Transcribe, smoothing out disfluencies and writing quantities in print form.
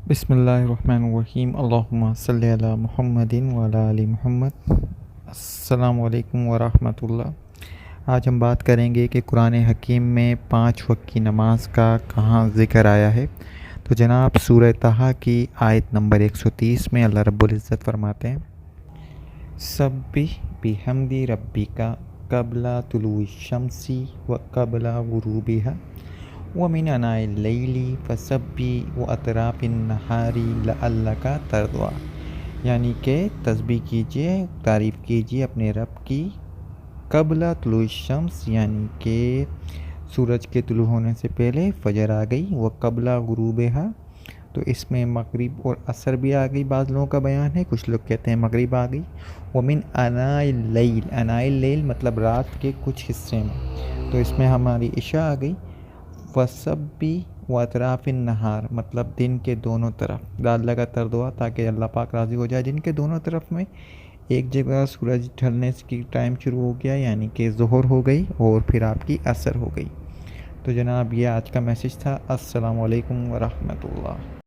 بسم اللہ الرحمن الرحیم اللہم صلی علی محمد وعلی آل محمد۔ السلام علیکم ورحمۃ اللہ۔ آج ہم بات کریں گے کہ قرآن حکیم میں 5 وقت کی نماز کا کہاں ذکر آیا ہے۔ تو جناب سورہ طٰہٰ کی آیت نمبر 130 میں اللہ رب العزت فرماتے ہیں، سبح بحمد ربک قبل طلوع الشمس وقبل غروبها ومن آناء اللیل فسبح وأطراف النہار لعلک ترضی، یعنی کہ تسبیح کیجیے، تعریف کیجیے اپنے رب کی قبل طلوع الشمس، یعنی کہ سورج کے طلوع ہونے سے پہلے فجر آ گئی، وقبل غروبها، تو اس میں مغرب اور عصر بھی آ گئی، بعض لوگوں کا بیان ہے، کچھ لوگ کہتے ہیں مغرب آ گئی، ومن آناء اللیل، آناء اللیل مطلب رات کے کچھ حصے میں، تو اس میں ہماری عشاء آ گئی، فسبح واطراف النہار مطلب دن کے دونوں طرف، لعلک ترضی تاکہ اللہ پاک راضی ہو جائے، دن کے دونوں طرف میں ایک جگہ سورج ڈھلنے کی ٹائم شروع ہو گیا، یعنی کہ ظہر ہو گئی، اور پھر آپ کی عصر ہو گئی۔ تو جناب یہ آج کا میسج تھا۔ السلام علیکم ورحمۃ اللہ۔